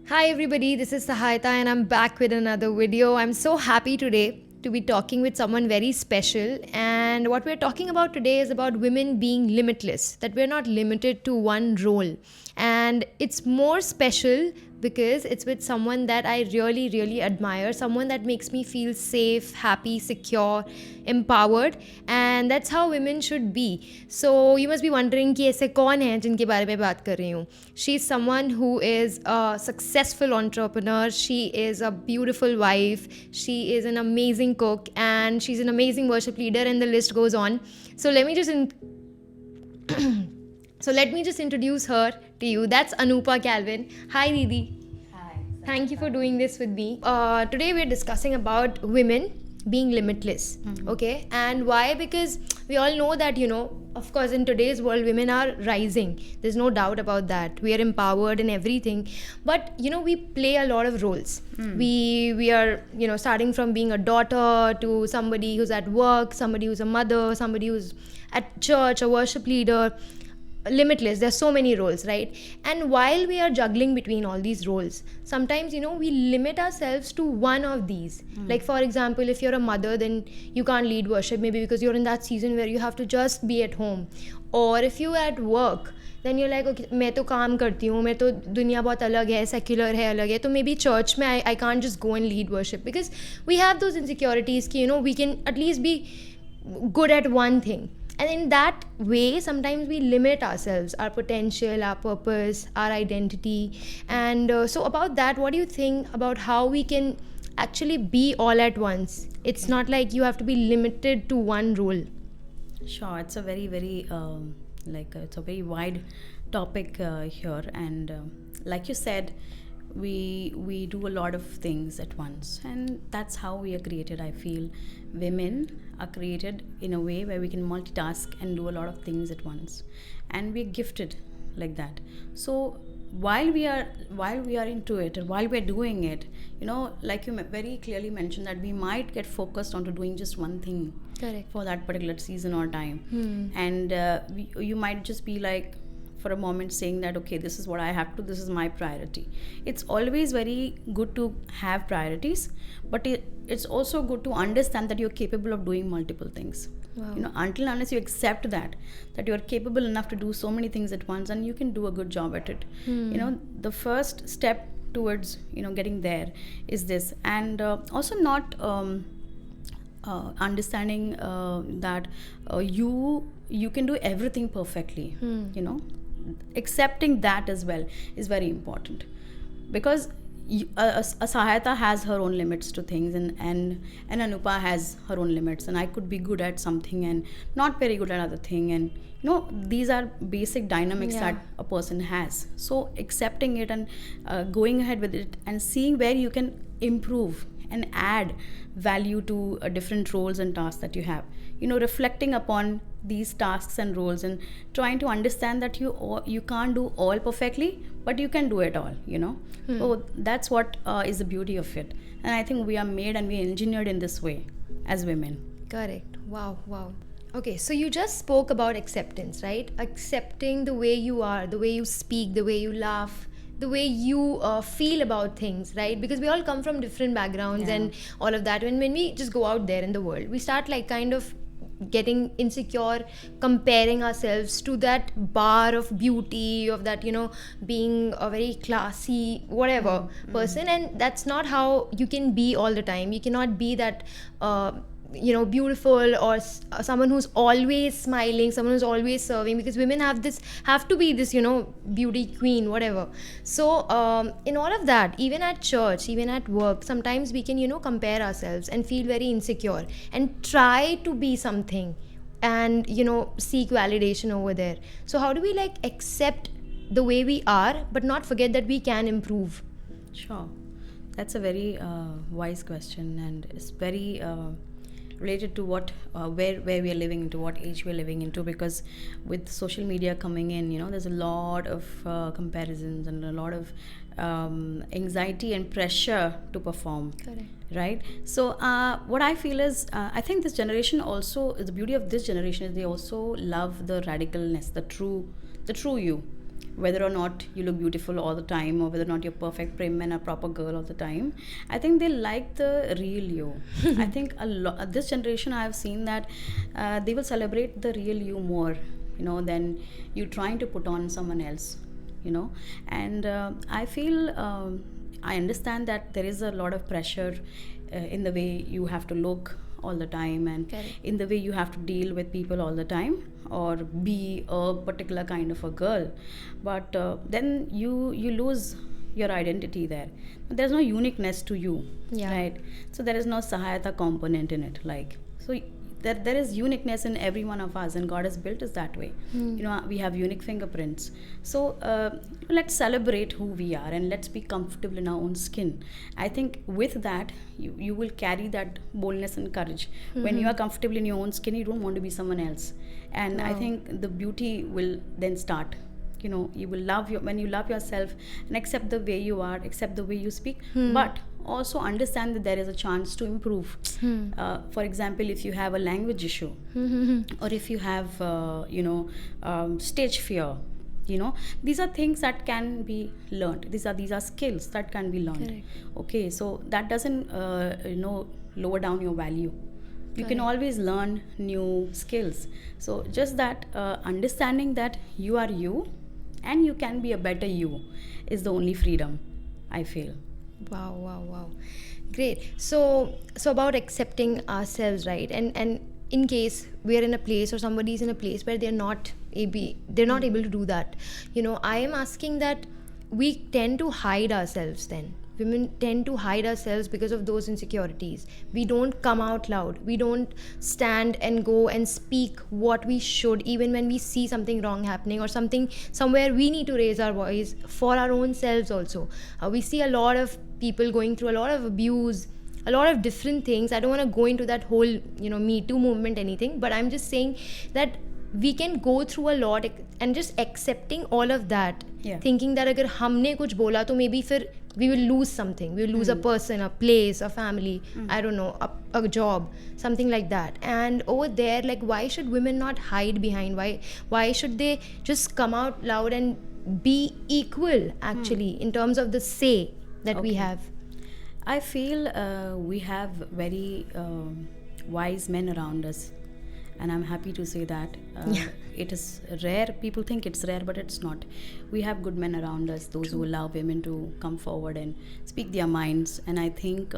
Hi everybody, this is Sahayata and I'm back with another video. I'm so happy today to be talking with someone very special, and what we're talking about today is about women being limitless, that we're not limited to one role. And it's more special because it's with someone that I really really admire, someone that makes me feel safe, happy, secure, empowered, and that's how women should be. So you must be wondering कि ऐसे कौन है जिनके बारे में बात कर रही हूँ. She's someone who is a successful entrepreneur. She is a beautiful wife. She is an amazing cook, and she's an amazing worship leader, and the list goes on. So let me just introduce her to you. That's Anupa Calvin. Hi, Didi. Hi. Thank you for doing this with me. Today we're discussing about women being limitless. Okay, and why? Because we all know that, of course, in today's world, women are rising. There's no doubt about that. We are empowered in everything, but we play a lot of roles. We are starting from being a daughter to somebody who's at work, somebody who's a mother, somebody who's at church, a worship leader. Limitless, there's so many roles, right? And while we are juggling between all these roles, sometimes we limit ourselves to one of these. Like, for example, if you're a mother, then you can't lead worship, maybe because you're in that season where you have to just be at home. Or if you're at work, then you're like, okay, मैं तो काम करती हूँ, मैं तो दुनिया बहुत अलग है, secular है, अलग है, तो maybe church में I can't just go and lead worship, because we have those insecurities कि we can at least be good at one thing. And in that way, sometimes we limit ourselves, our potential, our purpose, our identity. And so about that, what do you think about how we can actually be all at once? It's not like you have to be limited to one role. Sure, it's a very, very it's a very wide topic here, and like you said, we do a lot of things at once, and that's how we are created. I feel women are created in a way where we can multitask and do a lot of things at once, and we're gifted like that. So while we are into it and while we're doing it, like you very clearly mentioned, that we might get focused onto doing just one thing. Correct. For that particular season or time. And you might just be like, for a moment, saying that, okay, this is what I have to, this is my priority. It's always very good to have priorities, but it's also good to understand that you're capable of doing multiple things. Wow. Until unless you accept that you're capable enough to do so many things at once, and you can do a good job at it. The first step towards getting there is this. And also not understanding that you can do everything perfectly. Accepting that as well is very important, because a Sahayata has her own limits to things, and Anupa has her own limits, and I could be good at something and not very good at other thing, and these are basic dynamics that a person has. So accepting it and going ahead with it and seeing where you can improve and add value to different roles and tasks that you have, reflecting upon these tasks and roles, and trying to understand that you can't do all perfectly, but you can do it all. So that's what is the beauty of it, and I think we are made and we are engineered in this way as women. Correct. Wow. Okay, so you just spoke about acceptance, right? Accepting the way you are, the way you speak, the way you laugh, the way you feel about things, right? Because we all come from different backgrounds and all of that. And when we just go out there in the world, we start like kind of getting insecure, comparing ourselves to that bar of beauty, of that, being a very classy, whatever person. And that's not how you can be all the time. You cannot be that beautiful, or someone who's always smiling, someone who's always serving, because women have to be this beauty queen, whatever. So in all of that, even at church, even at work, sometimes we can compare ourselves and feel very insecure and try to be something, and seek validation over there. So how do we accept the way we are, but not forget that we can improve? Sure, that's a very wise question, and it's very related to what where we are living into, what age we are living into, because with social media coming in, there's a lot of comparisons and a lot of anxiety and pressure to perform. Correct. Right? So what I feel is, I think this generation also, the beauty of this generation is they also love the radicalness, the true you, whether or not you look beautiful all the time, or whether or not you're perfect prim and a proper girl all the time. I think they like the real you. I think this generation, I have seen that they will celebrate the real you more, than you trying to put on someone else, and I feel I understand that there is a lot of pressure in the way you have to look all the time, and Correct. in the way you have to deal with people all the time, or be a particular kind of a girl. But then you lose your identity there. There's no uniqueness to you. Yeah. Right? So there is no sahayata component in it. So there is uniqueness in every one of us, and God has built us that way. We have unique fingerprints. So let's celebrate who we are, and let's be comfortable in our own skin. I think with that, you will carry that boldness and courage. When you are comfortable in your own skin, you don't want to be someone else. And I think the beauty will then start. You will when you love yourself and accept the way you are, accept the way you speak, but also understand that there is a chance to improve. For example, if you have a language issue, or if you have stage fear, these are things that can be learned. These are skills that can be learned. Correct. Okay, so that doesn't lower down your value. You can always learn new skills. So just that understanding that you are you, and you can be a better you, is the only freedom, I feel. Wow. Great. So about accepting ourselves, right? And in case we're in a place, or somebody's in a place where they're not able to do that, I am asking that we tend to hide ourselves then. Women tend to hide ourselves because of those insecurities. We don't come out loud. We don't stand and go and speak what we should, even when we see something wrong happening, or somewhere we need to raise our voice for our own selves also. We see a lot of people going through a lot of abuse, a lot of different things. I don't want to go into that whole, Me Too movement, anything, but I'm just saying that we can go through a lot, and just accepting all of that, thinking that agar humne kuch bola to maybe fir we will lose something. We will lose a person, a place, a family, I don't know, a job, something like that. And over there, why should women not hide behind? Why should they just come out loud and be equal, actually, in terms of the say that we have? I feel we have very wise men around us, and I'm happy to say that. It is rare. People think it's rare, but it's not. We have good men around us, those who allow women to come forward and speak their minds. And I think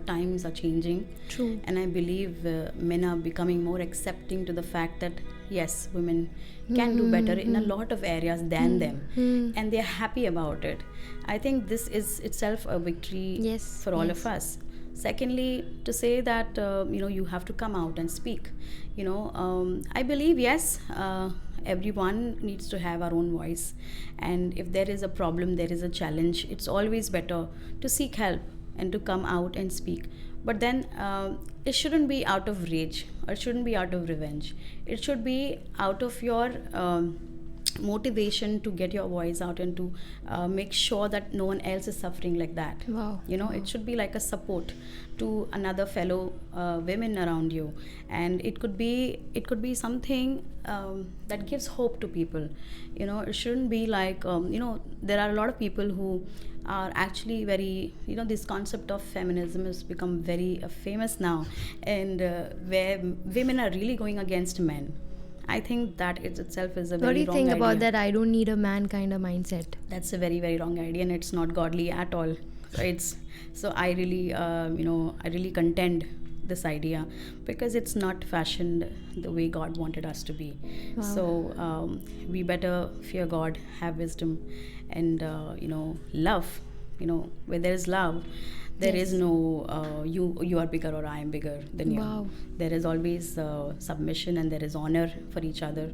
times are changing. True. And I believe men are becoming more accepting to the fact that yes, women can do better in a lot of areas than them, and they're happy about it. I think this is itself a victory for all of us. Secondly, to say that you have to come out and speak. I believe everyone needs to have our own voice, and if there is a problem, there is a challenge, it's always better to seek help and to come out and speak. But then it shouldn't be out of rage, or it shouldn't be out of revenge. It should be out of your motivation to get your voice out, and to make sure that no one else is suffering like that. Wow. It should be like a support to another fellow women around you, and it could be something that gives hope to people. It shouldn't be like there are a lot of people who are actually very, this concept of feminism has become very famous now, and where women are really going against men. I think that itself is a very wrong idea. What do you think about that I don't need a man kind of mindset? That's a very, very wrong idea, and it's not godly at all. So I really I really contend this idea, because it's not fashioned the way God wanted us to be. Wow. So we better fear God, have wisdom, and love. Where there is love, there is no you are bigger or I am bigger than you. Wow. There is always submission, and there is honor for each other,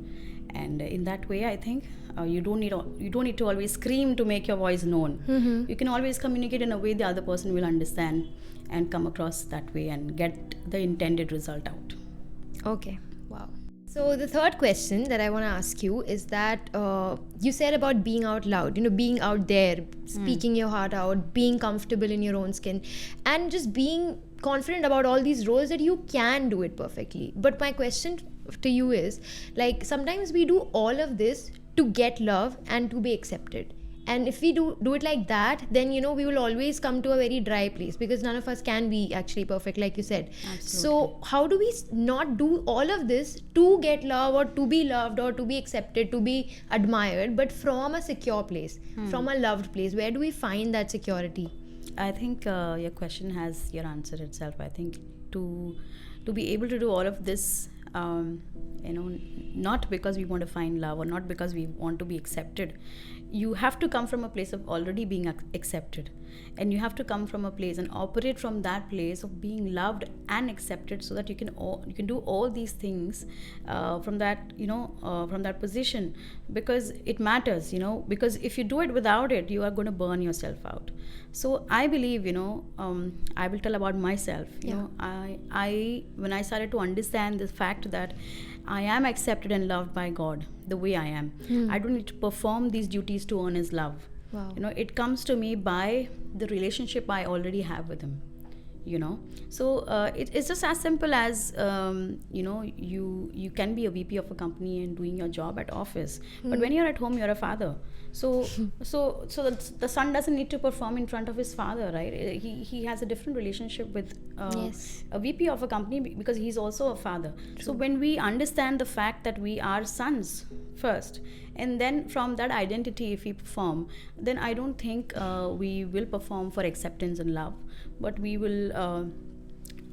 and in that way, I think you don't need to always scream to make your voice known. You can always communicate in a way the other person will understand, and come across that way and get the intended result out. Okay. Wow. So the third question that I want to ask you is that you said about being out loud, being out there, speaking your heart out, being comfortable in your own skin, and just being confident about all these roles that you can do it perfectly. But my question to you is, sometimes we do all of this to get love and to be accepted. And if we do it like that, then we will always come to a very dry place, because none of us can be actually perfect, like you said. Absolutely. So how do we not do all of this to get love or to be loved or to be accepted, to be admired, but from a secure place, from a loved place? Where do we find that security? I think your question has your answer itself. I think to be able to do all of this, not because we want to find love or not because we want to be accepted. You have to come from a place of already being accepted, and you have to come from a place and operate from that place of being loved and accepted, so that you can do all these things from that from that position, because it matters. Because if you do it without it, you are going to burn yourself out. So I believe, I will tell about myself. I when I started to understand the fact that I am accepted and loved by God the way I am. I don't need to perform these duties to earn His love. Wow. It comes to me by the relationship I already have with Him. So it's just as simple as you can be a VP of a company and doing your job at office, but when you're at home, you're a father. So the son doesn't need to perform in front of his father, right? He has a different relationship with a VP of a company, because he's also a father. True. So when we understand the fact that we are sons first, and then from that identity, if we perform, then I don't think we will perform for acceptance and love, but we will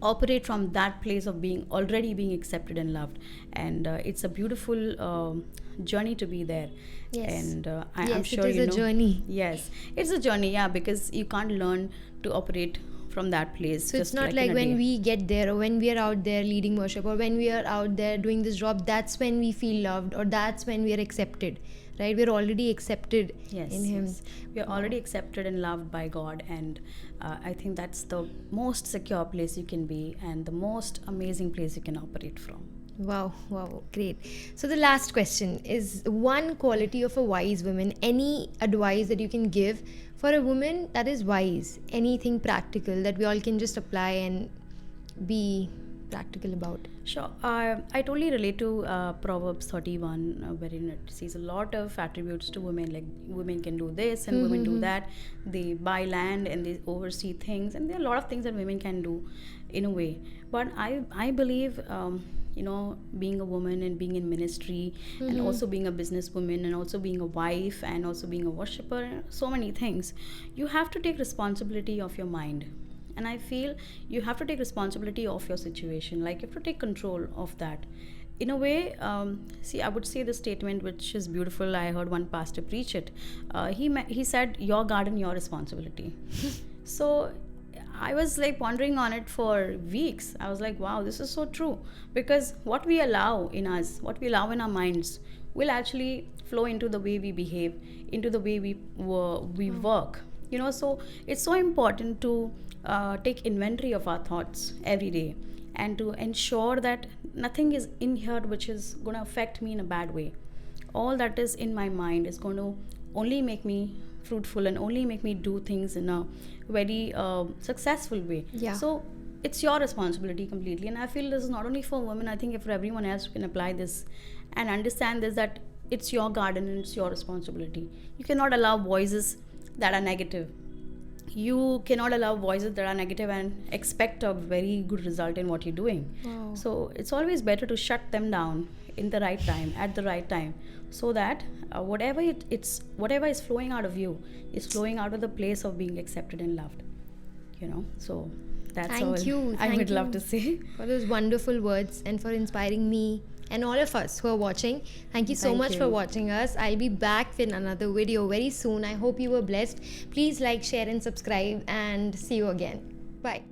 operate from that place of already being accepted and loved. And it's a beautiful journey to be there. Yes. And yes, I'm sure it is a journey. Yes, it's a journey, because you can't learn to operate from that place. So it's not like when we get there, or when we are out there leading worship, or when we are out there doing this job, that's when we feel loved, or that's when we are accepted, right? We're already accepted in Him. Yes. We are already accepted and loved by God, and I think that's the most secure place you can be, and the most amazing place you can operate from. Wow, great. So the last question is, one quality of a wise woman. Any advice that you can give for a woman that is wise? Anything practical that we all can just apply and be practical about? Sure. I totally relate to Proverbs 31, wherein it sees a lot of attributes to women, like women can do this and women do that. They buy land and they oversee things, and there are a lot of things that women can do in a way. But I believe being a woman and being in ministry, and also being a businesswoman, and also being a wife, and also being a worshiper, so many things, you have to take responsibility of your mind. And I feel you have to take responsibility of your situation. Like, you have to take control of that. In a way, I would say this statement, which is beautiful. I heard one pastor preach it. He said, your garden, your responsibility. So I was like pondering on it for weeks. I was like, wow, this is so true. Because what we allow in us, what we allow in our minds, will actually flow into the way we behave, into the way we work. So it's so important to take inventory of our thoughts every day, and to ensure that nothing is in here which is going to affect me in a bad way. All that is in my mind is going to only make me fruitful and only make me do things in a very successful way. Yeah. So it's your responsibility completely. And I feel this is not only for women, I think for everyone else who can apply this and understand this, that it's your garden and it's your responsibility. You cannot allow voices that are negative. You cannot allow voices that are negative and expect a very good result in what you're doing. Wow. So it's always better to shut them down in the right time, at the right time, so that whatever is flowing out of you is flowing out of the place of being accepted and loved. So that's all I would love to say. For those wonderful words, and for inspiring me and all of us who are watching. Thank you so much for watching us. I'll be back with another video very soon. I hope you were blessed. Please like, share and subscribe, and see you again. Bye.